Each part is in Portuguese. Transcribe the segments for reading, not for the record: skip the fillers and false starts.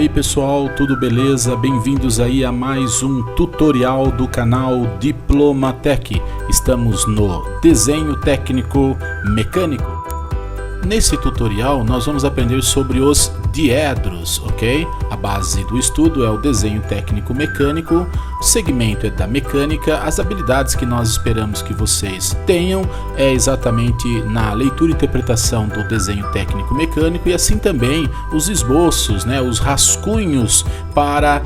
aí pessoal, tudo beleza? Bem-vindos aí a mais um tutorial do canal Diplomatec. Estamos no desenho técnico mecânico. Nesse tutorial nós vamos aprender sobre os diedros, ok? A base do estudo é o desenho técnico mecânico, o segmento é da mecânica, as habilidades que nós esperamos que vocês tenham é exatamente na leitura e interpretação do desenho técnico mecânico e assim também os esboços, né, os rascunhos para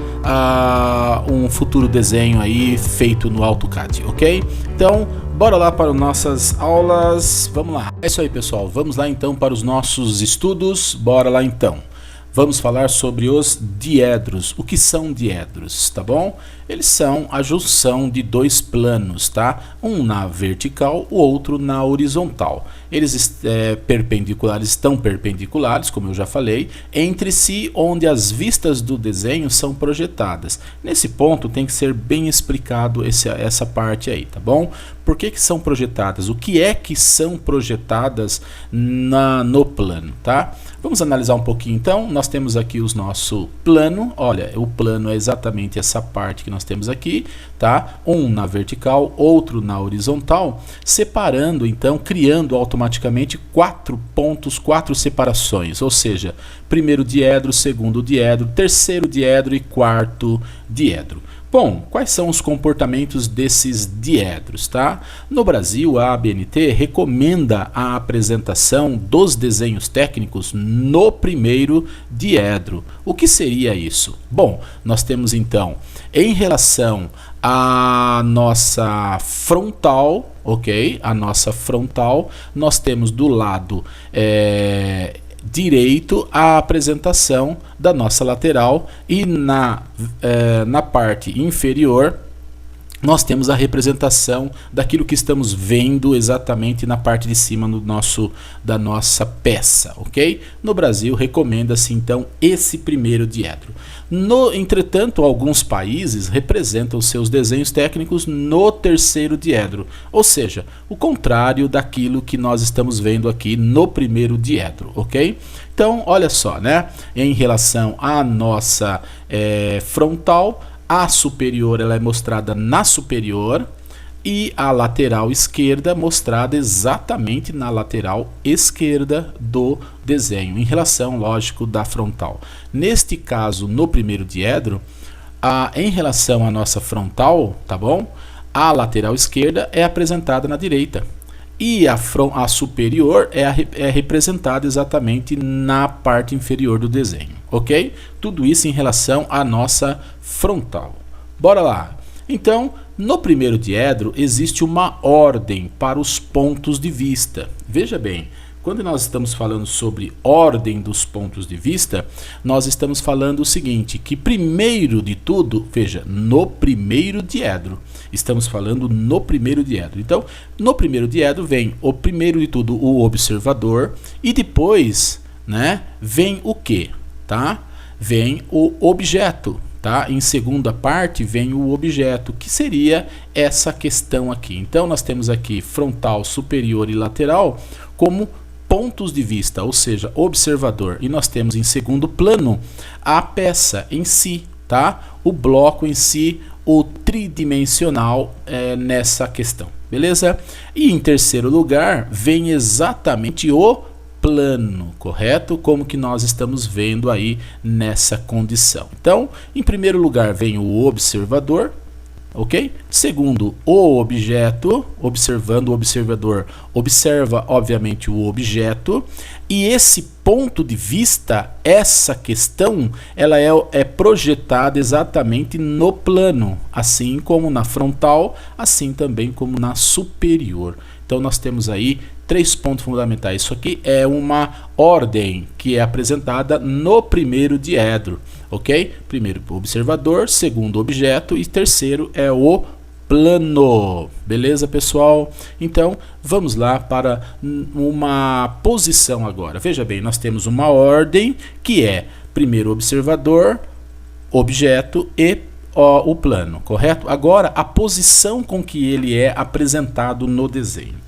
um futuro desenho aí feito no AutoCAD, ok? Então, bora lá para nossas aulas, vamos lá. É isso aí pessoal, vamos lá então para os nossos estudos, bora lá então. Vamos falar sobre os diedros. O que são diedros, tá bom? Eles são a junção de dois planos, tá? Um na vertical, o outro na horizontal. Eles estão perpendiculares, como eu já falei, entre si, onde as vistas do desenho são projetadas. Nesse ponto tem que ser bem explicado essa parte aí, tá bom? Por que são projetadas? O que é que são projetadas no plano, tá? Vamos analisar um pouquinho então. Nós temos aqui o nosso plano. Olha, o plano é exatamente essa parte que nós temos aqui, tá? Um na vertical, outro na horizontal, separando então, criando automaticamente 4 pontos, 4 separações, ou seja, primeiro diedro, segundo diedro, terceiro diedro e quarto diedro. Bom, quais são os comportamentos desses diedros, tá? No Brasil, a ABNT recomenda a apresentação dos desenhos técnicos no primeiro diedro. O que seria isso? Bom, nós temos então, em relação à nossa frontal, ok? A nossa frontal, nós temos do lado direito a apresentação da nossa lateral e na parte inferior nós temos a representação daquilo que estamos vendo exatamente na parte de cima da nossa peça, ok? No Brasil recomenda-se então esse primeiro diedro. Entretanto, alguns países representam seus desenhos técnicos no terceiro diedro, ou seja, o contrário daquilo que nós estamos vendo aqui no primeiro diedro, ok? Então, olha só, né? Em relação à nossa frontal, a superior ela é mostrada na superior e a lateral esquerda mostrada exatamente na lateral esquerda do desenho, em relação, lógico, da frontal. Neste caso, no primeiro diedro, em relação à nossa frontal, tá bom? A lateral esquerda é apresentada na direita e a superior é representada exatamente na parte inferior do desenho, ok? Tudo isso em relação à nossa frontal. Bora lá! Então, no primeiro diedro existe uma ordem para os pontos de vista. Veja bem, quando nós estamos falando sobre ordem dos pontos de vista, nós estamos falando o seguinte, que primeiro de tudo, veja, no primeiro diedro, estamos falando no primeiro diedro. Então, no primeiro diedro vem o primeiro de tudo o observador e depois, né, vem o que, tá? Vem o objeto. Tá? Em segunda parte vem o objeto, que seria essa questão aqui. Então nós temos aqui frontal, superior e lateral como pontos de vista, ou seja, observador. E nós temos em segundo plano a peça em si, tá? O bloco em si, o tridimensional nessa questão, beleza? E em terceiro lugar vem exatamente o plano, correto? Como que nós estamos vendo aí nessa condição. Então, em primeiro lugar vem o observador, ok? Segundo, o objeto, observando o observador, observa obviamente o objeto, e esse ponto de vista, essa questão, ela é projetada exatamente no plano, assim como na frontal, assim também como na superior. Então nós temos aí 3 pontos fundamentais. Isso aqui é uma ordem que é apresentada no primeiro diedro, ok? Primeiro observador, segundo objeto e terceiro é o plano. Beleza, pessoal? Então, vamos lá para uma posição agora. Veja bem, nós temos uma ordem que é primeiro observador, objeto e o plano, correto? Agora, a posição com que ele é apresentado no desenho.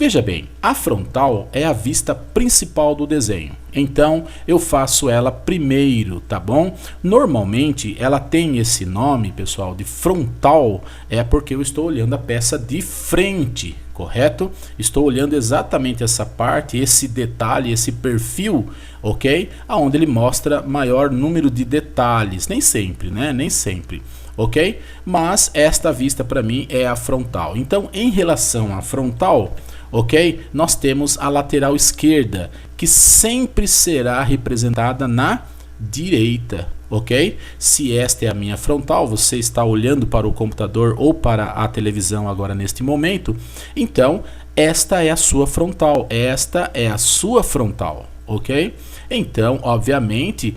Veja bem, a frontal é a vista principal do desenho, então eu faço ela primeiro, tá bom? Normalmente ela tem esse nome, pessoal, de frontal, é porque eu estou olhando a peça de frente, correto? Estou olhando exatamente essa parte, esse detalhe, esse perfil, ok? Aonde ele mostra maior número de detalhes, nem sempre, né? Nem sempre. Ok? Mas esta vista para mim é a frontal. Então, em relação à frontal, ok? Nós temos a lateral esquerda, que sempre será representada na direita, ok? Se esta é a minha frontal, você está olhando para o computador ou para a televisão agora neste momento, então esta é a sua frontal, esta é a sua frontal, ok? Então, obviamente,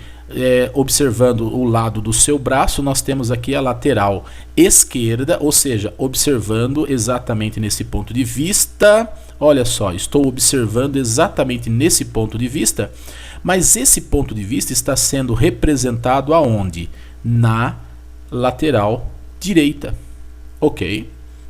observando o lado do seu braço, nós temos aqui a lateral esquerda, ou seja, observando exatamente nesse ponto de vista. Olha só, estou observando exatamente nesse ponto de vista, mas esse ponto de vista está sendo representado aonde? Na lateral direita, ok?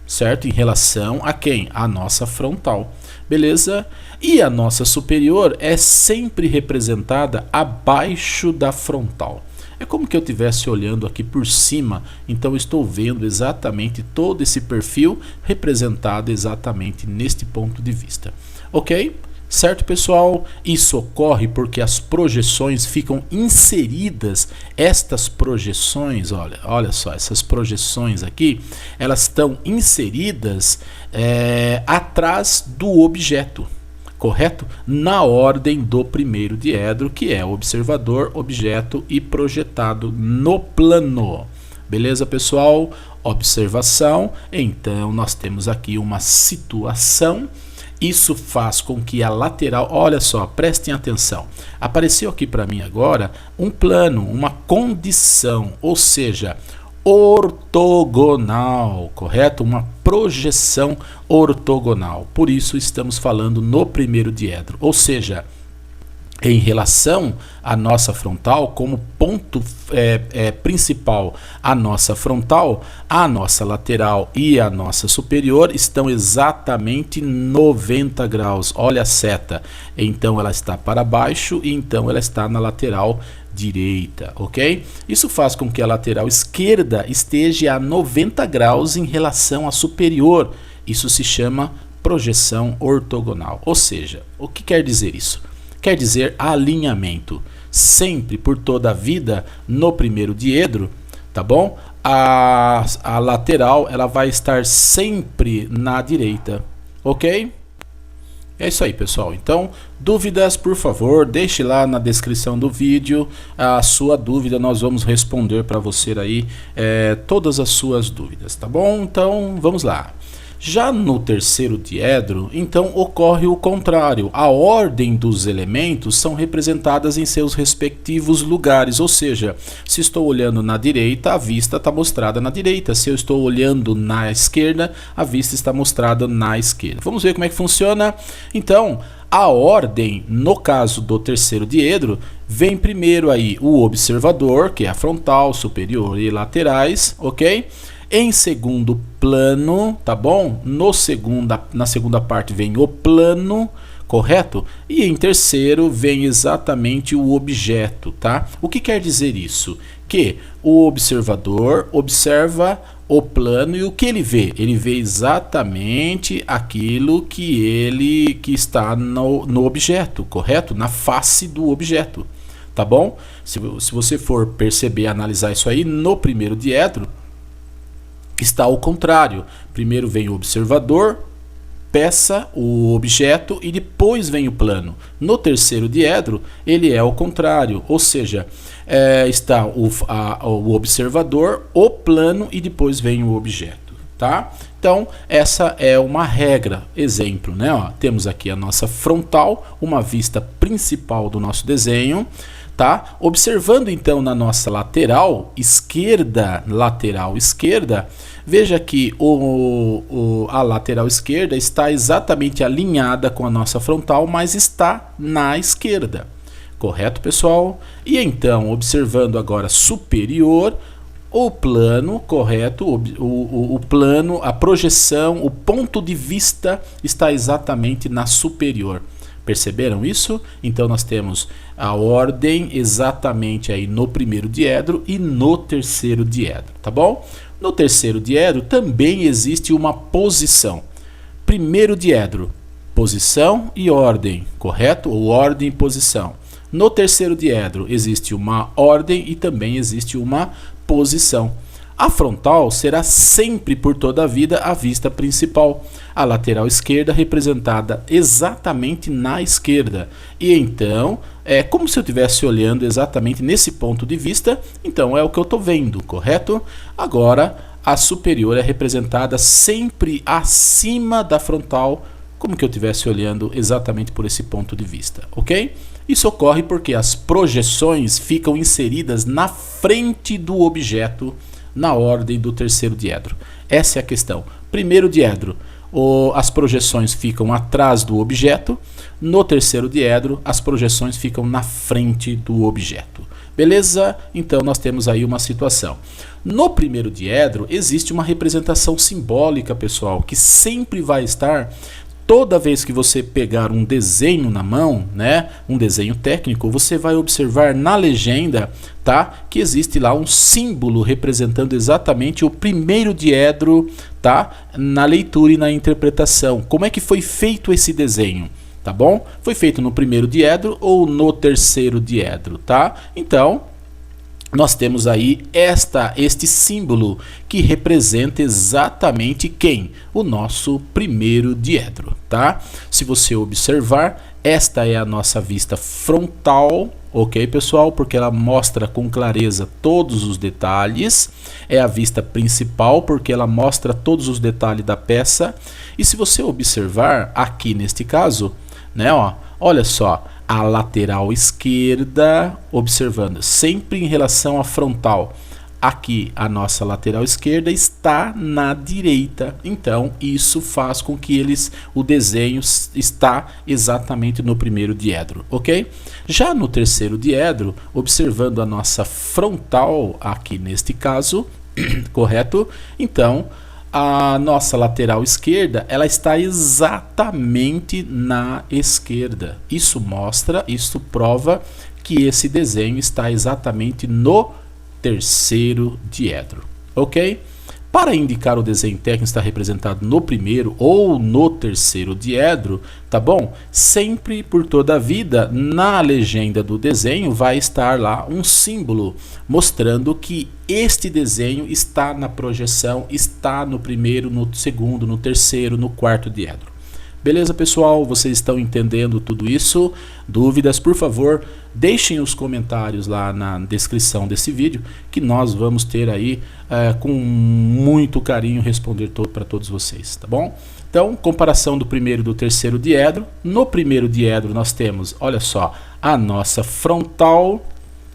Certo? Em relação a quem? A nossa frontal, beleza? E a nossa superior é sempre representada abaixo da frontal. É como que eu estivesse olhando aqui por cima, então eu estou vendo exatamente todo esse perfil representado exatamente neste ponto de vista, ok? Certo, pessoal? Isso ocorre porque as projeções ficam inseridas. Estas projeções, olha só, essas projeções aqui, elas estão inseridas atrás do objeto, correto? Na ordem do primeiro diedro, que é observador, objeto e projetado no plano. Beleza, pessoal? Observação. Então, nós temos aqui uma situação. Isso faz com que a lateral, olha só, prestem atenção, apareceu aqui para mim agora um plano, uma condição, ou seja, ortogonal, correto? Uma projeção ortogonal, por isso estamos falando no primeiro diedro, ou seja, em relação à nossa frontal, como ponto principal, a nossa frontal, a nossa lateral e a nossa superior estão exatamente 90 graus. Olha a seta, então ela está para baixo e então ela está na lateral direita, ok? Isso faz com que a lateral esquerda esteja a 90 graus em relação à superior. Isso se chama projeção ortogonal, ou seja, o que quer dizer isso? Quer dizer alinhamento. Sempre, por toda a vida, no primeiro diedro, tá bom? A lateral ela vai estar sempre na direita, ok? É isso aí, pessoal. Então, dúvidas, por favor, deixe lá na descrição do vídeo a sua dúvida. Nós vamos responder para você aí todas as suas dúvidas, tá bom? Então, vamos lá. Já no terceiro diedro, então ocorre o contrário. A ordem dos elementos são representadas em seus respectivos lugares, ou seja, se estou olhando na direita, a vista está mostrada na direita. Se eu estou olhando na esquerda, a vista está mostrada na esquerda. Vamos ver como é que funciona? Então, a ordem, no caso do terceiro diedro, vem primeiro aí o observador, que é a frontal, superior e laterais, ok? Em segundo plano, tá bom? Na segunda parte vem o plano, correto? E em terceiro vem exatamente o objeto, tá? O que quer dizer isso? Que o observador observa o plano e o que ele vê? Ele vê exatamente aquilo que está no objeto, correto? Na face do objeto, tá bom? Se você for perceber, analisar isso aí, no primeiro diedro, está ao contrário. Primeiro vem o observador, peça, o objeto e depois vem o plano. No terceiro diedro, ele é ao contrário, ou seja, está o observador, o plano e depois vem o objeto, tá? Então, essa é uma regra. Exemplo, né? Ó, temos aqui a nossa frontal, uma vista principal do nosso desenho, tá? Observando então na nossa lateral esquerda, veja que a lateral esquerda está exatamente alinhada com a nossa frontal, mas está na esquerda, correto, pessoal? E então, observando agora superior, o plano, correto, o plano, a projeção, o ponto de vista está exatamente na superior. Perceberam isso? Então nós temos a ordem exatamente aí no primeiro diedro e no terceiro diedro, tá bom? No terceiro diedro também existe uma posição. Primeiro diedro, posição e ordem, correto? Ou ordem e posição. No terceiro diedro existe uma ordem e também existe uma posição. A frontal será sempre por toda a vida a vista principal, a lateral esquerda representada exatamente na esquerda. E então, é como se eu estivesse olhando exatamente nesse ponto de vista, então é o que eu estou vendo, correto? Agora, a superior é representada sempre acima da frontal, como que eu estivesse olhando exatamente por esse ponto de vista, ok? Isso ocorre porque as projeções ficam inseridas na frente do objeto, na ordem do terceiro diedro. Essa é a questão. Primeiro diedro, as projeções ficam atrás do objeto. No terceiro diedro, as projeções ficam na frente do objeto. Beleza? Então nós temos aí uma situação. No primeiro diedro existe uma representação simbólica, pessoal, que sempre vai estar. Toda vez que você pegar um desenho na mão, né, um desenho técnico, você vai observar na legenda, tá, que existe lá um símbolo representando exatamente o primeiro diedro, tá, na leitura e na interpretação. Como é que foi feito esse desenho? Tá bom? Foi feito no primeiro diedro ou no terceiro diedro, tá? Então, nós temos aí este símbolo que representa exatamente quem? O nosso primeiro diedro, tá? Se você observar, esta é a nossa vista frontal, ok, pessoal? Porque ela mostra com clareza todos os detalhes. É a vista principal, porque ela mostra todos os detalhes da peça. E se você observar aqui neste caso, né, ó, olha só, a lateral esquerda, observando, sempre em relação à frontal. Aqui a nossa lateral esquerda está na direita, então isso faz com que o desenho está exatamente no primeiro diedro, ok? Já no terceiro diedro, observando a nossa frontal, aqui neste caso, correto? Então, a nossa lateral esquerda, ela está exatamente na esquerda. Isso mostra, isso prova que esse desenho está exatamente no terceiro diedro, ok? Para indicar o desenho técnico está representado no primeiro ou no terceiro diedro, tá bom? Sempre por toda a vida, na legenda do desenho vai estar lá um símbolo mostrando que este desenho está na projeção, está no primeiro, no segundo, no terceiro, no quarto diedro. Beleza, pessoal? Vocês estão entendendo tudo isso? Dúvidas, por favor, deixem os comentários lá na descrição desse vídeo, que nós vamos ter aí com muito carinho responder para todos vocês, tá bom? Então, comparação do primeiro e do terceiro diedro. No primeiro diedro nós temos, olha só, a nossa frontal,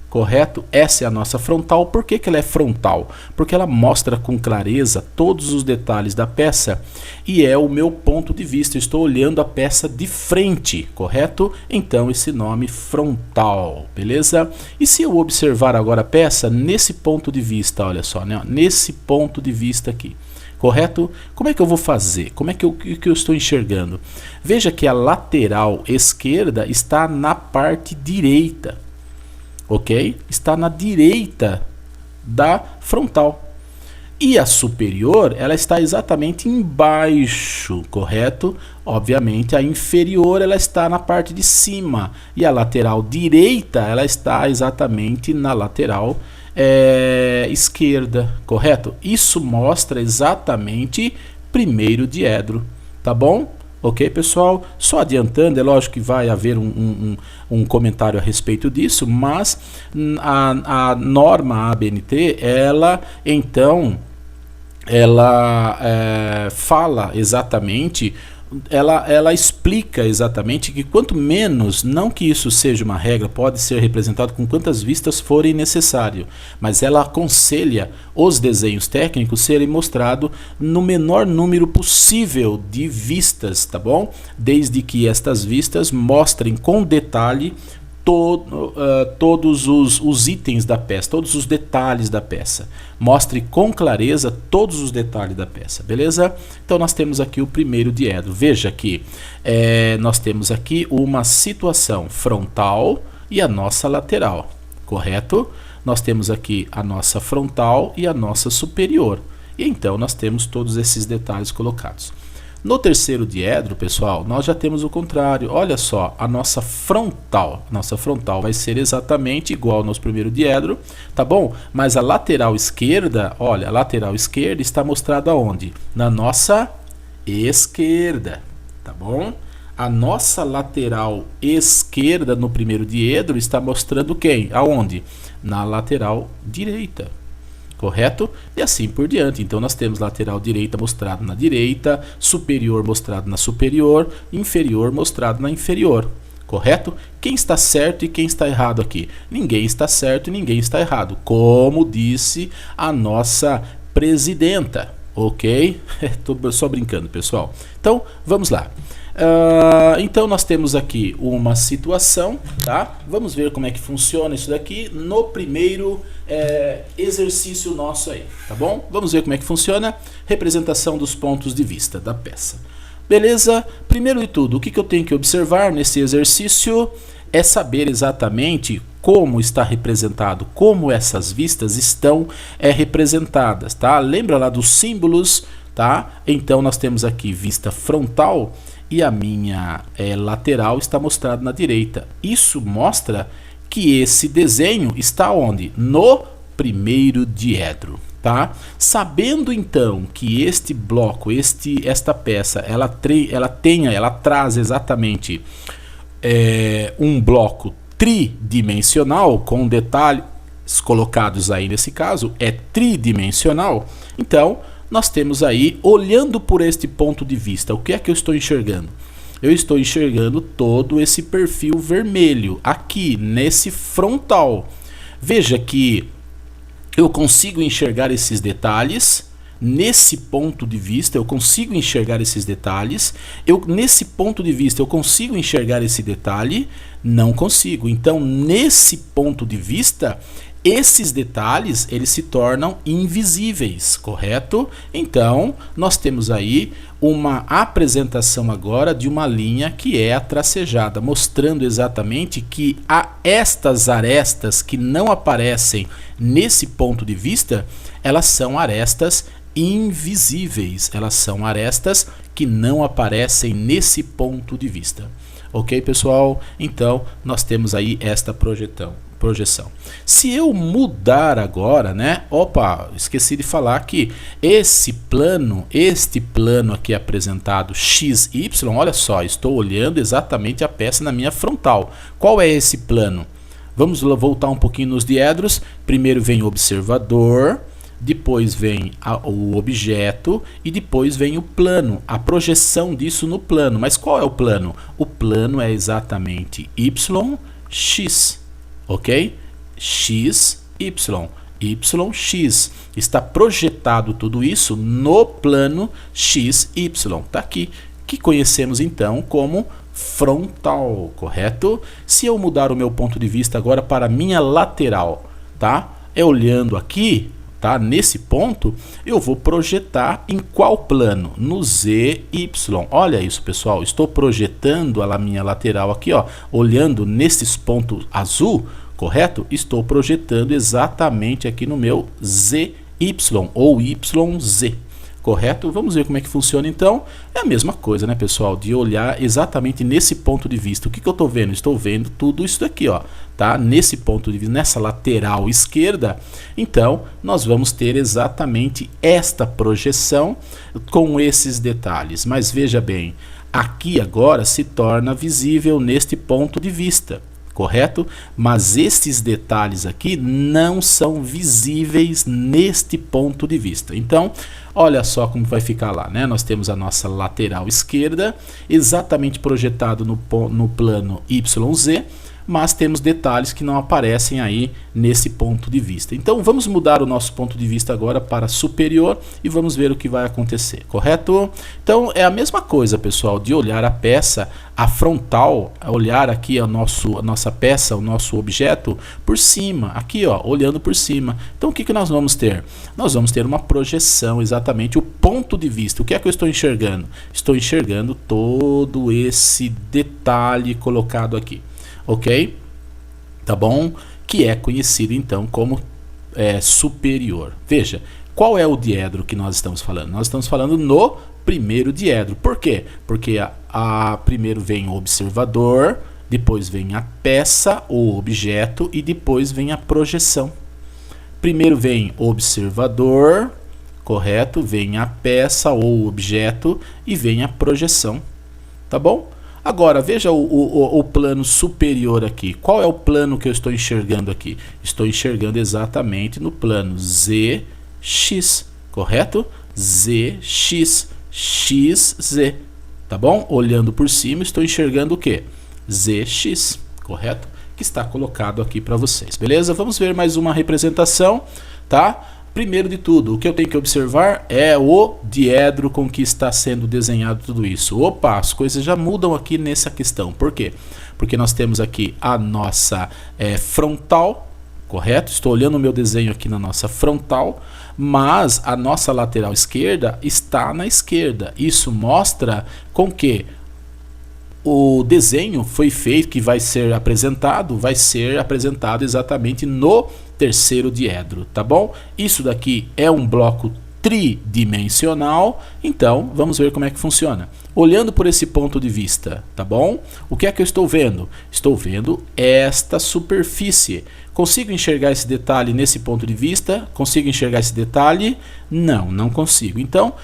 correto? Essa é a nossa frontal. Por que ela é frontal? Porque ela mostra com clareza todos os detalhes da peça e é o meu ponto de vista. Eu estou olhando a peça de frente, correto? Então esse nome frontal, beleza? E se eu observar agora a peça nesse ponto de vista, olha só, né? Nesse ponto de vista aqui, correto? Como é que eu vou fazer? Como é que eu estou enxergando? Veja que a lateral esquerda está na parte direita. Ok? Está na direita da frontal. E a superior, ela está exatamente embaixo, correto? Obviamente, a inferior, ela está na parte de cima. E a lateral direita, ela está exatamente na lateral esquerda, correto? Isso mostra exatamente primeiro diedro, tá bom? Ok, pessoal? Só adiantando, é lógico que vai haver um comentário a respeito disso, mas a norma ABNT, ela, então, ela fala exatamente, ela explica exatamente que quanto menos, não que isso seja uma regra, pode ser representado com quantas vistas forem necessário, mas ela aconselha os desenhos técnicos serem mostrados no menor número possível de vistas, tá bom? Desde que estas vistas mostrem com detalhe todos os itens da peça, todos os detalhes da peça. Mostre com clareza todos os detalhes da peça, beleza? Então nós temos aqui o primeiro diedro. Veja que nós temos aqui uma situação frontal e a nossa lateral, correto? Nós temos aqui a nossa frontal e a nossa superior. E então nós temos todos esses detalhes colocados. No terceiro diedro, pessoal, nós já temos o contrário. Olha só, a nossa frontal. Nossa frontal vai ser exatamente igual ao nosso primeiro diedro, tá bom? Mas a lateral esquerda, olha, a lateral esquerda está mostrada onde? Na nossa esquerda, tá bom? A nossa lateral esquerda no primeiro diedro está mostrando quem? Aonde? Na lateral direita. Correto? E assim por diante. Então nós temos lateral direita mostrado na direita, superior mostrado na superior, inferior mostrado na inferior. Correto? Quem está certo e quem está errado aqui? Ninguém está certo e ninguém está errado, como disse a nossa presidenta. Ok? Estou só brincando, pessoal. Então vamos lá. Então nós temos aqui uma situação, tá? Vamos ver como é que funciona isso daqui no primeiro exercício nosso aí, tá bom? Vamos ver como é que funciona. Representação dos pontos de vista da peça. Beleza? Primeiro de tudo, o que eu tenho que observar nesse exercício é saber exatamente como está representado, como essas vistas estão representadas, tá? Lembra lá dos símbolos, tá? Então nós temos aqui vista frontal e a minha lateral está mostrada na direita. Isso mostra que esse desenho está onde? No primeiro diedro, tá? Sabendo então que este bloco, esta peça, ela traz exatamente um bloco tridimensional, com detalhes colocados aí nesse caso, é tridimensional, então nós temos aí, olhando por este ponto de vista, o que é que eu estou enxergando? Eu estou enxergando todo esse perfil vermelho aqui nesse frontal. Veja que eu consigo enxergar esses detalhes. Nesse ponto de vista eu consigo enxergar esses detalhes. Nesse ponto de vista eu consigo enxergar esse detalhe? Não consigo. Então nesse ponto de vista esses detalhes eles se tornam invisíveis, correto? Então nós temos aí uma apresentação agora de uma linha que é a tracejada, mostrando exatamente que estas arestas que não aparecem nesse ponto de vista, elas são arestas invisíveis, elas são arestas que não aparecem nesse ponto de vista. Ok, pessoal? Então nós temos aí esta projeção. Se eu mudar agora, né? Opa, esqueci de falar que este plano aqui apresentado XY, olha só, estou olhando exatamente a peça na minha frontal. Qual é esse plano? Vamos voltar um pouquinho nos diedros. Primeiro vem o observador, depois vem o objeto e depois vem o plano, a projeção disso no plano. Mas qual é o plano? O plano é exatamente YX. Ok? X, Y, YX. Está projetado tudo isso no plano XY. Está aqui, que conhecemos então como frontal, correto? Se eu mudar o meu ponto de vista agora para a minha lateral, tá? Olhando aqui, tá? Nesse ponto, eu vou projetar em qual plano? No ZY. Olha isso, pessoal. Estou projetando a minha lateral aqui, ó, olhando nesses pontos azul, correto? Estou projetando exatamente aqui no meu ZY ou YZ. Correto? Vamos ver como é que funciona então. É a mesma coisa, né, pessoal? De olhar exatamente nesse ponto de vista. O que eu estou vendo? Estou vendo tudo isso daqui, ó, tá? Nesse ponto de vista, nessa lateral esquerda. Então, nós vamos ter exatamente esta projeção com esses detalhes. Mas veja bem, aqui agora se torna visível neste ponto de vista. Correto? Mas esses detalhes aqui não são visíveis neste ponto de vista. Então, olha só como vai ficar lá, né? Nós temos a nossa lateral esquerda, exatamente projetado no plano YZ, mas temos detalhes que não aparecem aí nesse ponto de vista. Então vamos mudar o nosso ponto de vista agora para superior e vamos ver o que vai acontecer, correto? Então é a mesma coisa, pessoal, de olhar a peça, a frontal, olhar aqui a nossa peça, o nosso objeto por cima, aqui ó, olhando por cima. Então o que nós vamos ter? Nós vamos ter uma projeção, exatamente o ponto de vista. O que é que eu estou enxergando? Estou enxergando todo esse detalhe colocado aqui, ok? Tá bom? Que é conhecido então como superior. Veja, qual é o diedro que nós estamos falando? Nós estamos falando no primeiro diedro. Por quê? Porque primeiro vem o observador, depois vem a peça ou objeto e depois vem a projeção. Primeiro vem o observador, correto? Vem a peça ou objeto e vem a projeção. Tá bom? Agora, veja o plano superior aqui. Qual é o plano que eu estou enxergando aqui? Estou enxergando exatamente no plano ZX, correto? ZX, XZ, tá bom? Olhando por cima, estou enxergando o quê? ZX, correto? Que está colocado aqui para vocês, beleza? Vamos ver mais uma representação, tá? Primeiro de tudo, o que eu tenho que observar é o diedro com que está sendo desenhado tudo isso. Opa, as coisas já mudam aqui nessa questão. Por quê? Porque nós temos aqui a nossa frontal, correto? Estou olhando o meu desenho aqui na nossa frontal, mas a nossa lateral esquerda está na esquerda. Isso mostra com que o desenho foi feito, que vai ser apresentado exatamente no terceiro diedro, tá bom? Isso daqui é um bloco tridimensional, então vamos ver como é que funciona. Olhando por esse ponto de vista, tá bom? O que é que eu estou vendo? Estou vendo esta superfície. Consigo enxergar esse detalhe nesse ponto de vista? Consigo enxergar esse detalhe? Não, não consigo. Então,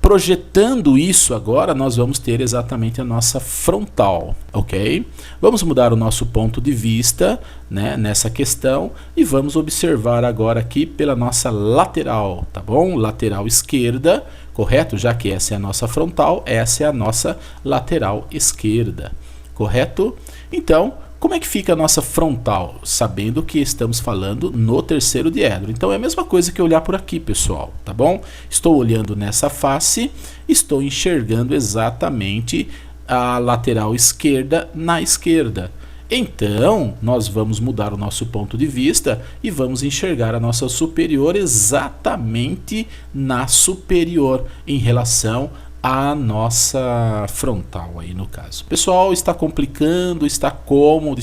projetando isso agora, nós vamos ter exatamente a nossa frontal, ok? Vamos mudar o nosso ponto de vista, né, nessa questão e vamos observar agora aqui pela nossa lateral, tá bom? Lateral esquerda, correto? Já que essa é a nossa frontal, essa é a nossa lateral esquerda, correto? Então, como é que fica a nossa frontal? Sabendo que estamos falando no terceiro diedro. Então é a mesma coisa que olhar por aqui, pessoal, tá bom? Estou olhando nessa face, estou enxergando exatamente a lateral esquerda na esquerda. Então, nós vamos mudar o nosso ponto de vista e vamos enxergar a nossa superior exatamente na superior em relação a nossa frontal aí no caso. Pessoal, está complicando, está cômodo,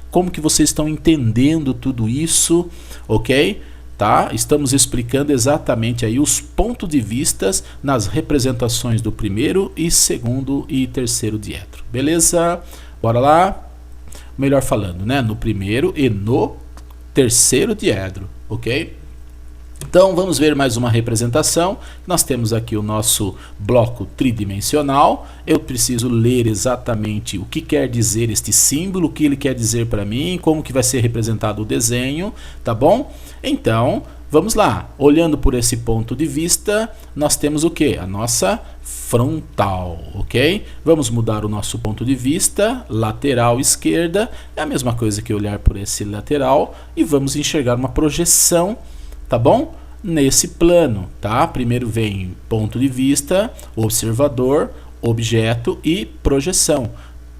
como que vocês estão entendendo tudo isso, ok? Tá? Estamos explicando exatamente aí os pontos de vistas nas representações do primeiro e segundo e terceiro diedro, beleza? Bora lá? Melhor falando, né? No primeiro e no terceiro diedro, ok? Então vamos ver mais uma representação. Nós temos aqui o nosso bloco tridimensional. Eu preciso ler exatamente o que quer dizer este símbolo, o que ele quer dizer para mim, como que vai ser representado o desenho, tá bom? Então vamos lá, olhando por esse ponto de vista, nós temos o que? A nossa frontal, ok? Vamos mudar o nosso ponto de vista, lateral esquerda, é a mesma coisa que olhar por esse lateral e vamos enxergar uma projeção, tá bom? Nesse plano, tá? Primeiro vem ponto de vista, observador, objeto e projeção.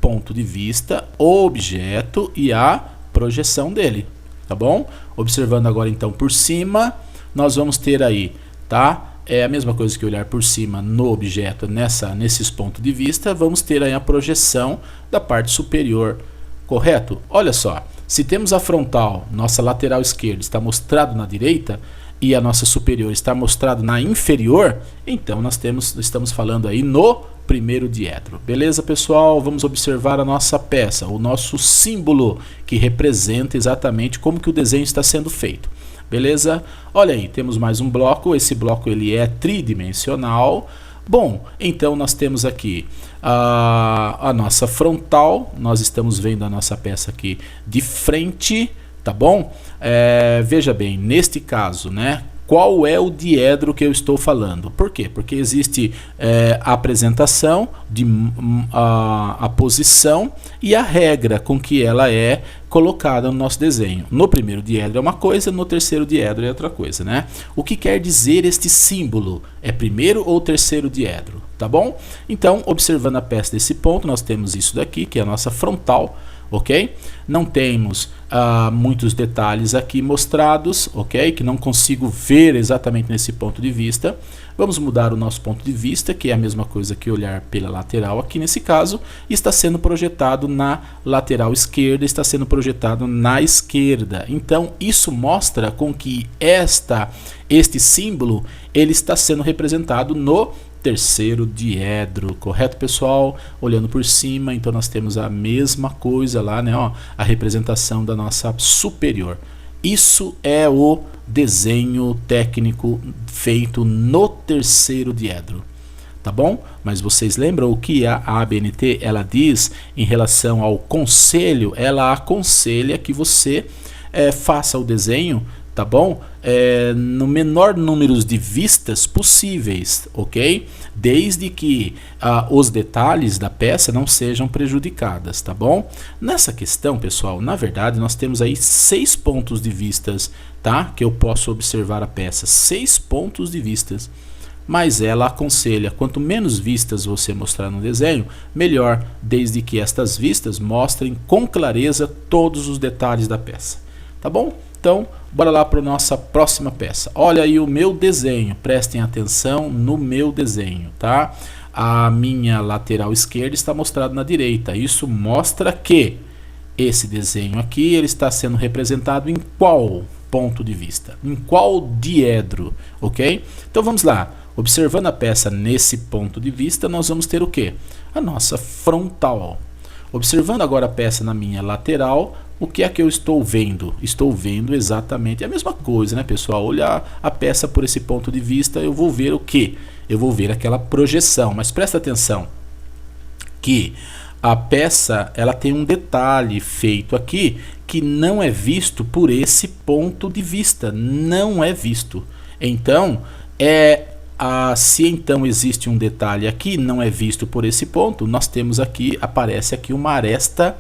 Ponto de vista, objeto e a projeção dele, tá bom? Observando agora então por cima, nós vamos ter aí, tá? É a mesma coisa que olhar por cima no objeto nesses pontos de vista, vamos ter aí a projeção da parte superior, correto? Olha só, se temos a frontal, nossa lateral esquerda está mostrado na direita, e a nossa superior está mostrado na inferior, então nós estamos falando aí no primeiro diedro. Beleza, pessoal? Vamos observar a nossa peça, o nosso símbolo que representa exatamente como que o desenho está sendo feito. Beleza? Olha aí, temos mais um bloco, esse bloco ele é tridimensional. Bom, então nós temos aqui a nossa frontal, nós estamos vendo a nossa peça aqui de frente, tá bom? Veja bem, neste caso, né, qual é o diedro que eu estou falando. Por quê? Porque existe a apresentação, a posição e a regra com que ela é colocada no nosso desenho. No primeiro diedro é uma coisa, no terceiro diedro é outra coisa, né? O que quer dizer este símbolo? É primeiro ou terceiro diedro, tá bom? Então, observando a peça desse ponto, nós temos isso daqui, que é a nossa frontal, ok? Não temos muitos detalhes aqui mostrados, ok? Que não consigo ver exatamente nesse ponto de vista. Vamos mudar o nosso ponto de vista, que é a mesma coisa que olhar pela lateral aqui nesse caso. Está sendo projetado na lateral esquerda, está sendo projetado na esquerda. Então, isso mostra com que este símbolo ele está sendo representado no terceiro diedro, correto, pessoal? Olhando por cima, então nós temos a mesma coisa lá, né? Ó, a representação da nossa superior. Isso é o desenho técnico feito no terceiro diedro, tá bom? Mas vocês lembram o que a ABNT ela diz em relação ao conselho? Ela aconselha que você faça o desenho, tá bom? No menor número de vistas possíveis, ok? Desde que os detalhes da peça não sejam prejudicadas, tá bom? Nessa questão, pessoal, na verdade nós temos aí 6 pontos de vistas, tá? Que eu posso observar a peça, 6 pontos de vistas. Mas ela aconselha, quanto menos vistas você mostrar no desenho, melhor, desde que estas vistas mostrem com clareza todos os detalhes da peça, tá bom? Então, bora lá para a nossa próxima peça. Olha aí o meu desenho, prestem atenção no meu desenho, tá? A minha lateral esquerda está mostrada na direita. Isso mostra que esse desenho aqui ele está sendo representado em qual ponto de vista? Em qual diedro, ok? Então vamos lá. Observando a peça nesse ponto de vista, nós vamos ter o quê? A nossa frontal. Observando agora a peça na minha lateral, o que é que eu estou vendo? Estou vendo exatamente a mesma coisa, né, pessoal? Olhar a peça por esse ponto de vista, eu vou ver o quê? Eu vou ver aquela projeção, mas presta atenção que a peça ela tem um detalhe feito aqui que não é visto por esse ponto de vista, não é visto. Então, se então existe um detalhe aqui, não é visto por esse ponto, nós temos aqui, aparece aqui uma aresta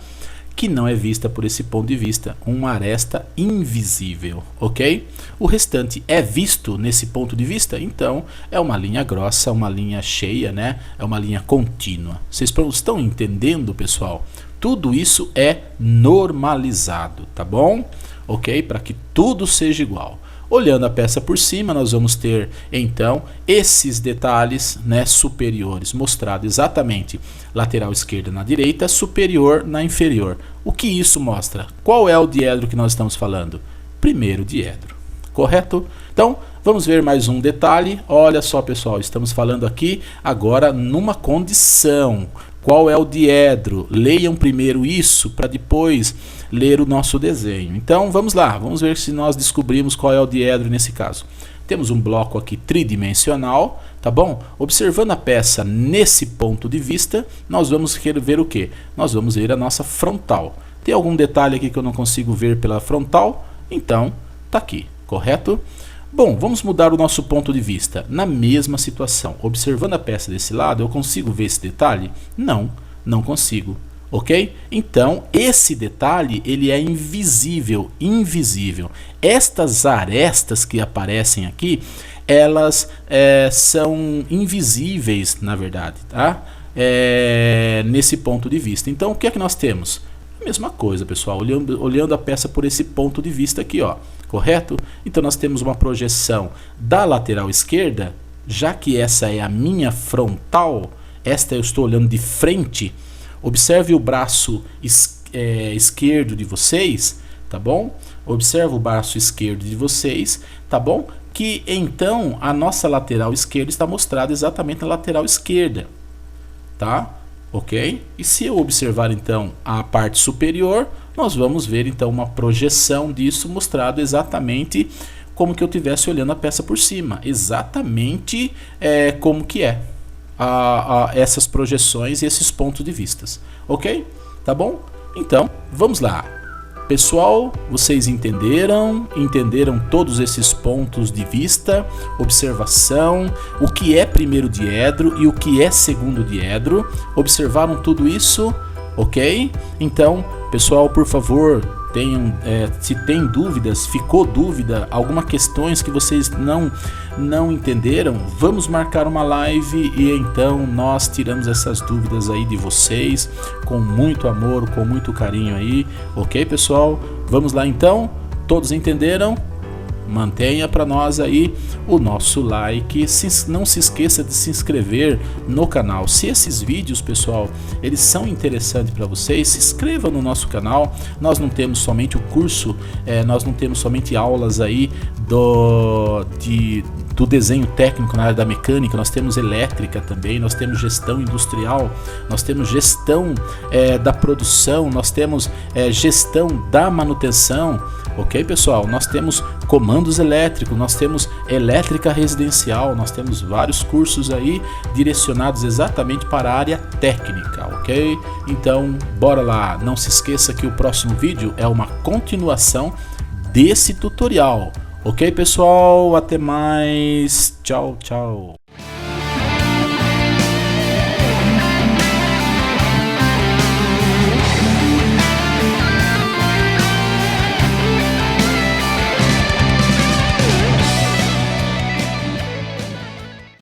que não é vista por esse ponto de vista, uma aresta invisível, ok? O restante é visto nesse ponto de vista, então é uma linha grossa, uma linha cheia, né? É uma linha contínua. Vocês estão entendendo, pessoal? Tudo isso é normalizado, tá bom? Ok? Para que tudo seja igual. Olhando a peça por cima, nós vamos ter então esses detalhes, né, superiores, mostrado exatamente lateral esquerda na direita, superior na inferior. O que isso mostra? Qual é o diedro que nós estamos falando? Primeiro diedro, correto? Então, vamos ver mais um detalhe. Olha só, pessoal, estamos falando aqui agora numa condição. Qual é o diedro? Leiam primeiro isso para depois ler o nosso desenho. Então vamos lá, vamos ver se nós descobrimos qual é o diedro nesse caso. Temos um bloco aqui tridimensional, tá bom? Observando a peça nesse ponto de vista, nós vamos ver o que? Nós vamos ver a nossa frontal. Tem algum detalhe aqui que eu não consigo ver pela frontal? Então, tá aqui, correto? Bom, vamos mudar o nosso ponto de vista. Na mesma situação, observando a peça desse lado, eu consigo ver esse detalhe? Não, não consigo, ok? Então, esse detalhe, ele é invisível, invisível. Estas arestas que aparecem aqui, elas são invisíveis, na verdade, tá? Nesse ponto de vista. Então, o que é que nós temos? A mesma coisa, pessoal, olhando a peça por esse ponto de vista aqui, ó. Correto? Então nós temos uma projeção da lateral esquerda, já que essa é a minha frontal, esta eu estou olhando de frente. Observe o braço esquerdo de vocês, tá bom? Observe o braço esquerdo de vocês, tá bom? Que então a nossa lateral esquerda está mostrada exatamente na lateral esquerda, tá? Ok? E se eu observar então a parte superior, nós vamos ver então uma projeção disso mostrado exatamente como que eu estivesse olhando a peça por cima. Exatamente como que é essas projeções e esses pontos de vistas. Ok? Tá bom? Então, vamos lá. Pessoal, vocês entenderam todos esses pontos de vista, observação, o que é primeiro diedro e o que é segundo diedro? Observaram tudo isso? Ok? Então, pessoal, por favor, se tem dúvidas, ficou dúvida, algumas questões que vocês não entenderam, vamos marcar uma live e então nós tiramos essas dúvidas aí de vocês com muito amor, com muito carinho aí, ok, pessoal? Vamos lá então, todos entenderam? Mantenha para nós aí o nosso like, não se esqueça de se inscrever no canal. Se esses vídeos, pessoal, eles são interessantes para vocês, se inscreva no nosso canal. Nós não temos somente o curso, nós não temos somente aulas aí do desenho técnico na área da mecânica, nós temos elétrica também, nós temos gestão industrial, nós temos gestão da produção, nós temos gestão da manutenção, ok, pessoal? Nós temos comandos elétricos, nós temos elétrica residencial, nós temos vários cursos aí direcionados exatamente para a área técnica, ok? Então, bora lá, não se esqueça que o próximo vídeo é uma continuação desse tutorial. Ok, pessoal? Até mais. Tchau, tchau.